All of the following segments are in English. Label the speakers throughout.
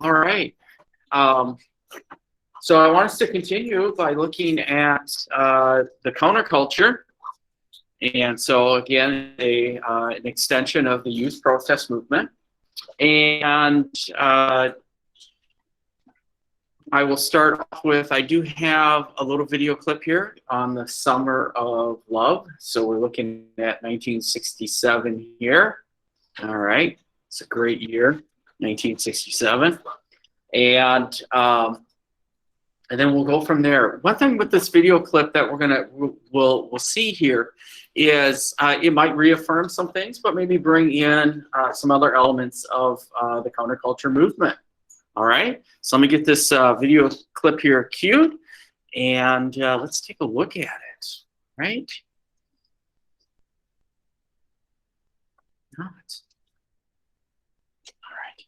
Speaker 1: All right. Um, so I want us to continue by looking at the counterculture. And so again, an extension of the youth protest movement. And I will start off with, I do have a little video clip here on the Summer of Love. So we're looking at 1967 here. All right. It's a great year, 1967. And then we'll go from there. One thing with this video clip that we'll see here is it might reaffirm some things, but maybe bring in some other elements of the counterculture movement. All right, so let me get this video clip here queued, and let's take a look at it. Right? Not. All right.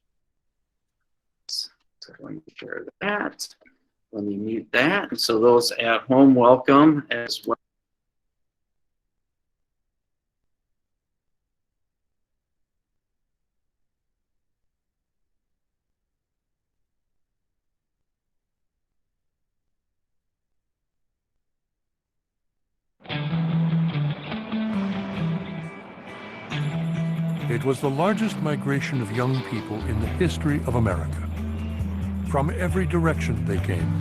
Speaker 1: So let me share that. Let me mute that. And so those at home, welcome as well.
Speaker 2: It was the largest migration of young people in the history of America. From every direction they came,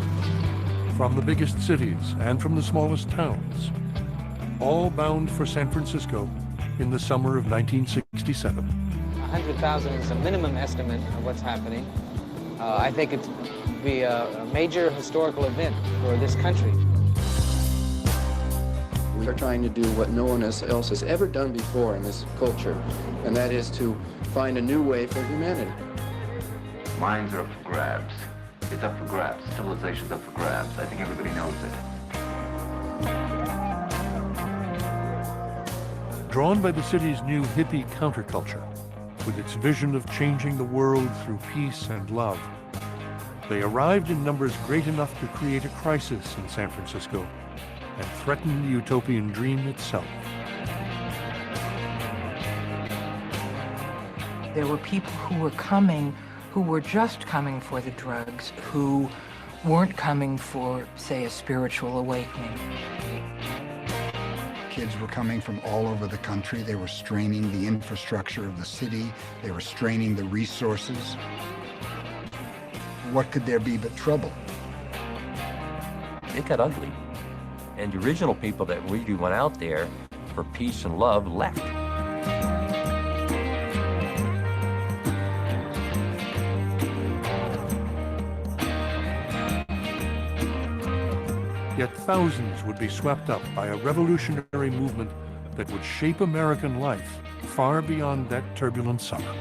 Speaker 2: from the biggest cities and from the smallest towns, all bound for San Francisco in the summer of 1967.
Speaker 3: 100,000 is a minimum estimate of what's happening. I think it would be a major historical event for this country.
Speaker 4: We are trying to do what no one else has ever done before in this culture, and that is to find a new way for humanity.
Speaker 5: Minds are up for grabs. It's up for grabs. Civilization's up for grabs. I think everybody knows it.
Speaker 2: Drawn by the city's new hippie counterculture, with its vision of changing the world through peace and love, they arrived in numbers great enough to create a crisis in San Francisco and threaten the utopian dream itself.
Speaker 6: There were people who were coming who were just coming for the drugs, who weren't coming for, say, a spiritual awakening.
Speaker 7: Kids were coming from all over the country. They were straining the infrastructure of the city. They were straining the resources. What could there be but trouble?
Speaker 8: It got ugly. And the original people that really went out there for peace and love left.
Speaker 2: Yet thousands would be swept up by a revolutionary movement that would shape American life far beyond that turbulent summer.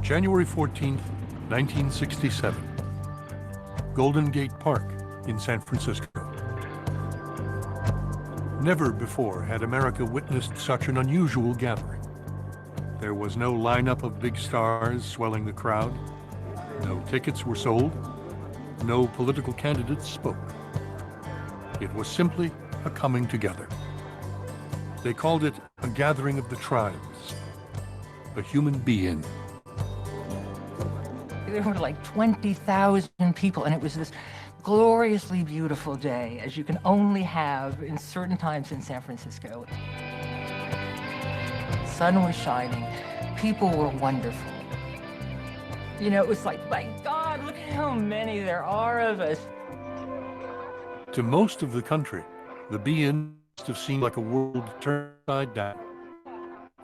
Speaker 2: January 14th, 1967, Golden Gate Park in San Francisco. Never before had America witnessed such an unusual gathering. There was no lineup of big stars swelling the crowd. No tickets were sold. No political candidates spoke. It was simply a coming together. They called it a gathering of the tribes, a human being.
Speaker 6: There were like 20,000 people, and it was this gloriously beautiful day, as you can only have in certain times in San Francisco. The sun was shining. People were wonderful. You know, it was like, my God, look at how many there are of us.
Speaker 2: To most of the country, the be-in must have seemed like a world turned upside down.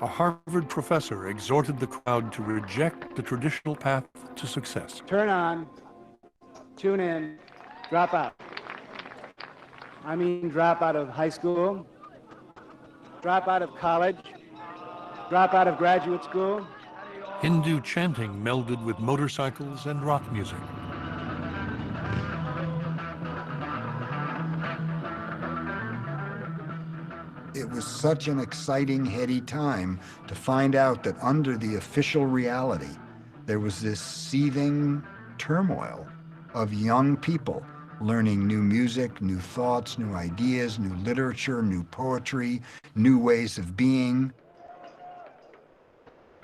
Speaker 2: A Harvard professor exhorted the crowd to reject the traditional path to success.
Speaker 9: Turn on, tune in, drop out. I mean, drop out of high school, drop out of college, drop out of graduate school.
Speaker 2: Hindu chanting melded with motorcycles and rock music.
Speaker 7: It was such an exciting, heady time to find out that under the official reality, there was this seething turmoil of young people learning new music, new thoughts, new ideas, new literature, new poetry, new ways of being.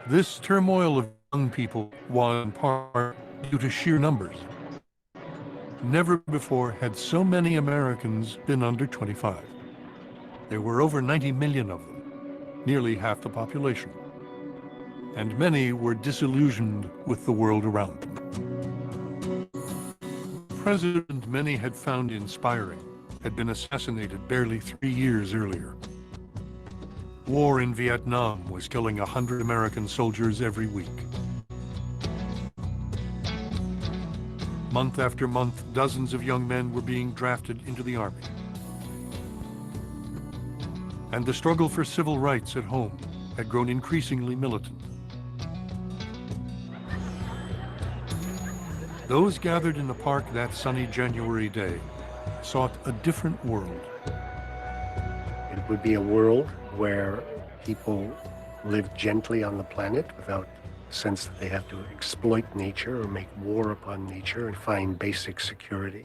Speaker 2: This turmoil of young people was in part due to sheer numbers. Never before had so many Americans been under 25. There were over 90 million of them, nearly half the population. And many were disillusioned with the world around them. The president many had found inspiring had been assassinated barely 3 years earlier. War in Vietnam was killing 100 American soldiers every week. Month after month, dozens of young men were being drafted into the army. And the struggle for civil rights at home had grown increasingly militant. Those gathered in the park that sunny January day sought a different world.
Speaker 10: It would be a world where people live gently on the planet without the sense that they have to exploit nature or make war upon nature and find basic security.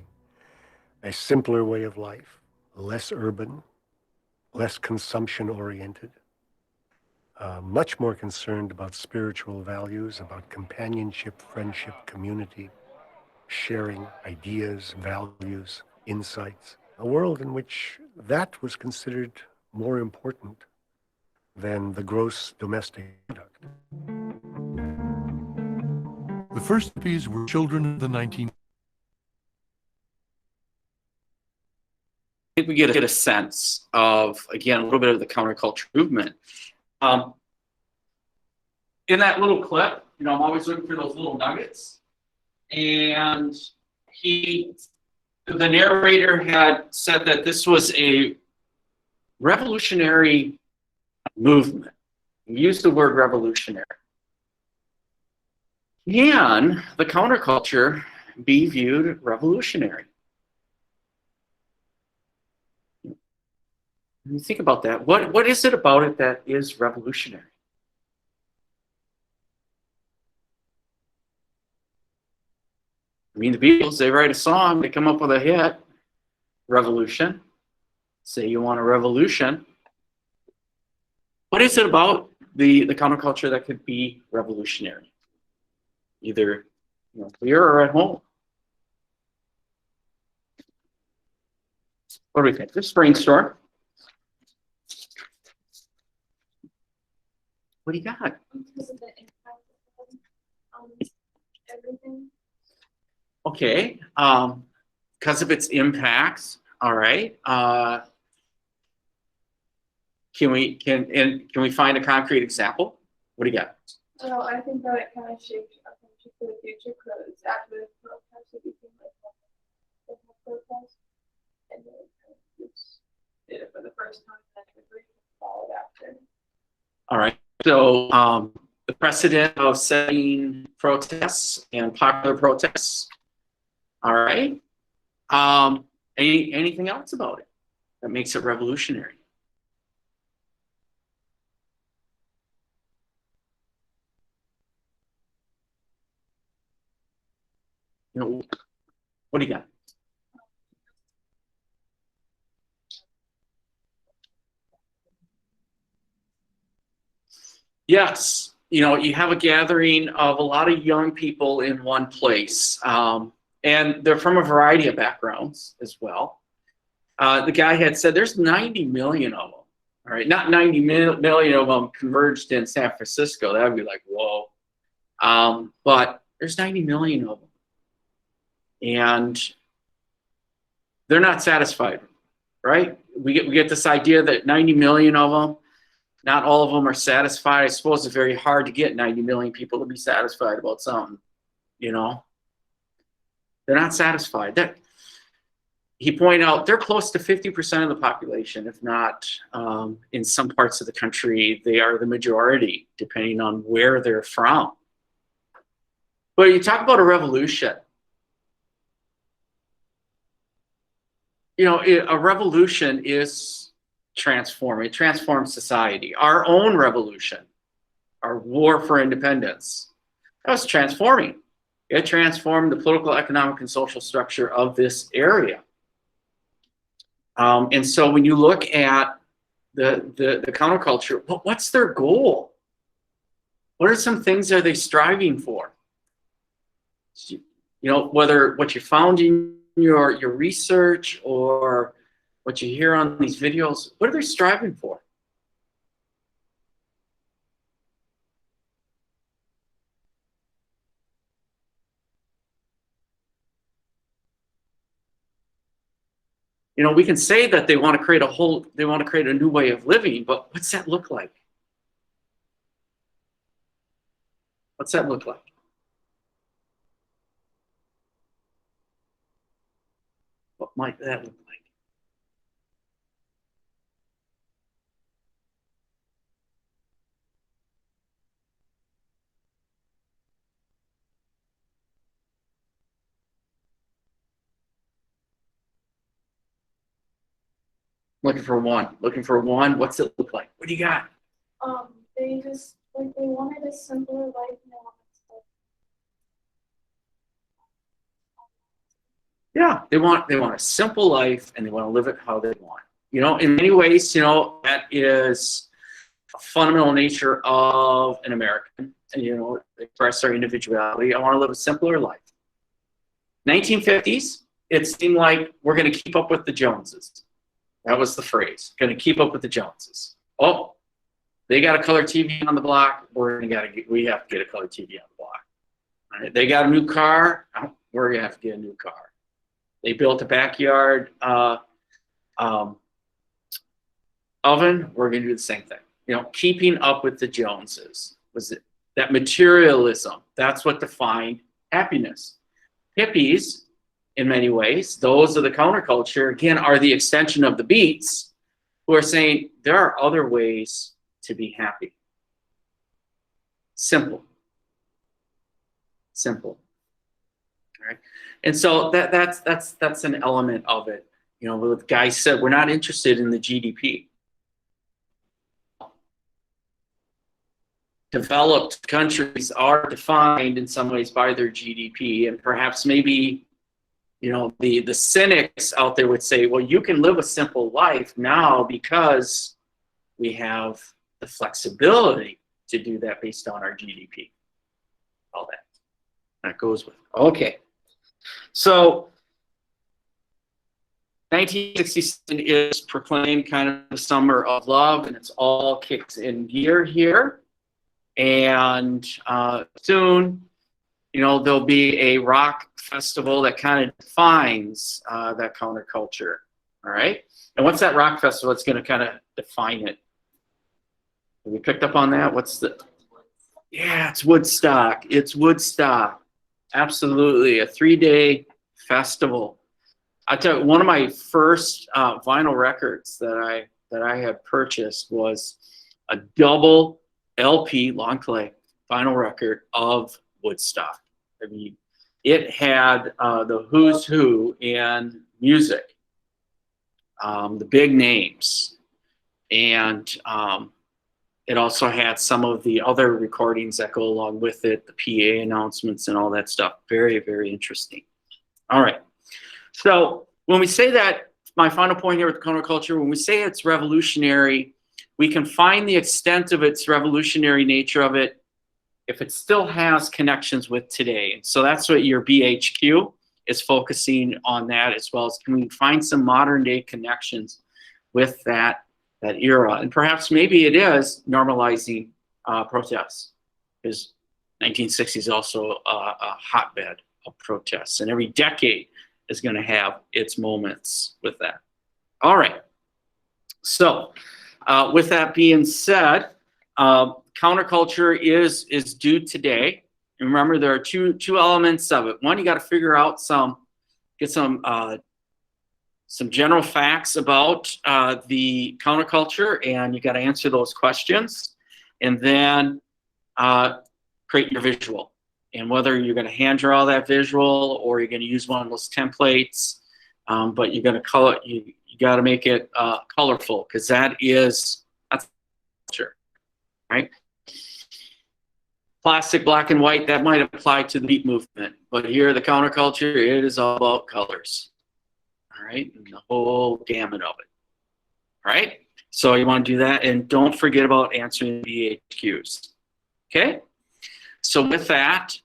Speaker 10: A simpler way of life, less urban, less consumption-oriented, much more concerned about spiritual values, about companionship, friendship, community, sharing ideas, values, insights. A world in which that was considered more important than the gross domestic product.
Speaker 2: The first hippies were children of the 19th.
Speaker 1: I think we get a sense of, again, a little bit of the counterculture movement. In that little clip, I'm always looking for those little nuggets. And the narrator had said that this was a revolutionary movement. He used the word revolutionary. Can the counterculture be viewed revolutionary? When you think about that, what is it about it that is revolutionary? I mean, the Beatles, they write a song, they come up with a hit, revolution. Say you want a revolution. What is it about the counterculture that could be revolutionary? Either here or at home. What do we think? Just brainstorm. What do you got?
Speaker 11: Because of the impact on everything.
Speaker 1: Okay, because of its impacts. All right. Can we find a concrete example? What do you got?
Speaker 11: Well, I think that it kind of shaped our country for the future because after the protest, it became like a protest, and then it just did it for the first time, and then it followed after.
Speaker 1: All right. So the precedent of setting protests and popular protests. All right. Anything else about it that makes it revolutionary? What do you got? Yes, you have a gathering of a lot of young people in one place, and they're from a variety of backgrounds as well. The guy had said there's 90 million of them. All right, not 90 million of them converged in San Francisco. That would be like, whoa. But there's 90 million of them. And they're not satisfied, right? We get this idea that 90 million of them, not all of them are satisfied. I suppose it's very hard to get 90 million people to be satisfied about something, They're not satisfied. He pointed out they're close to 50% of the population, if not in some parts of the country, they are the majority, depending on where they're from. But you talk about a revolution. A revolution is transform? It transforms society. Our own revolution, our war for independence, that was transforming. It transformed the political, economic, and social structure of this area. And so when you look at the counterculture, what's their goal? What are some things are they striving for? You know, whether what you found in your research or what you hear on these videos, what are they striving for? You know, we can say that they want to create a new way of living, but what's that look like? What's that look like? What might that look like? Looking for one. Looking for one. What's it look like? What do you got?
Speaker 11: They just like they wanted a simpler life and they wanted stuff.
Speaker 1: Yeah, they want a simple life and they want to live it how they want. You know, in many ways, you know, that is a fundamental nature of an American. And, you know, express our individuality. I want to live a simpler life. 1950s, it seemed like we're going to keep up with the Joneses. That was the phrase. Going to keep up with the Joneses. Oh, they got a color TV on the block. We have to get a color TV on the block. All right, they got a new car. Oh, we're going to have to get a new car. They built a backyard oven. We're going to do the same thing. You know, keeping up with the Joneses was it. That materialism. That's what defined happiness. Hippies, in many ways, those of the counterculture, again, are the extension of the Beats, who are saying there are other ways to be happy. Simple. Simple. All right. And so that's an element of it. You know, the guy said, we're not interested in the GDP. Developed countries are defined in some ways by their GDP, and perhaps maybe, you know, the cynics out there would say, well, you can live a simple life now because we have the flexibility to do that based on our GDP. All that goes with it. Okay. So 1967 is proclaimed kind of the summer of love, and it's all kicks in gear here. And soon, you know, there'll be a rock festival that kind of defines that counterculture. All right. And what's that rock festival that's going to kind of define it? Have we picked up on that? Yeah, it's Woodstock. It's Woodstock. Absolutely. A 3-day festival. I tell you, one of my first vinyl records that I had purchased was a double LP long play vinyl record of Woodstock. I mean, it had the who's who in music, the big names, and it also had some of the other recordings that go along with it, the PA announcements and all that stuff. Very, very interesting. All right. So when we say that, my final point here with counterculture, when we say it's revolutionary, we can find the extent of its revolutionary nature of it if it still has connections with today. So that's what your BHQ is focusing on, that as well as can we find some modern day connections with that era. And perhaps maybe it is normalizing protests, because 1960s is also a hotbed of protests, and every decade is going to have its moments with that. All right. So with that being said, counterculture is due today. And remember, there are two elements of it. One, you got to figure out get some general facts about the counterculture, and you got to answer those questions, and then create your visual. And whether you're going to hand draw that visual or you're going to use one of those templates, but you're going to color. you got to make it colorful, because that's culture, right? Plastic, black and white, that might apply to the beat movement, but here the counterculture, it is all about colors. All right, and the whole gamut of it. All right, so you want to do that, and don't forget about answering the BHQs. Okay, so with that,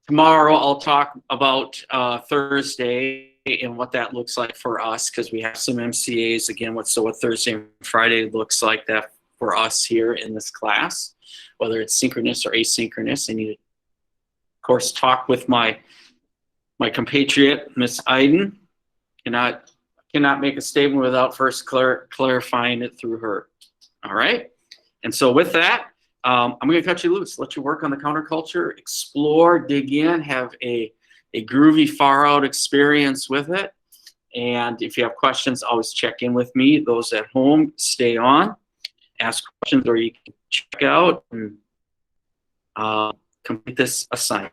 Speaker 1: tomorrow I'll talk about Thursday and what that looks like for us, because we have some MCAs again. What Thursday and Friday looks like that for us here in this class, whether it's synchronous or asynchronous. I need to, of course, talk with my compatriot, Miss Iden. Cannot make a statement without first clarifying it through her. All right. And so with that, I'm going to cut you loose, let you work on the counterculture, explore, dig in, have a groovy, far out experience with it. And if you have questions, always check in with me. Those at home, stay on, ask questions, or you can check out and complete this assignment.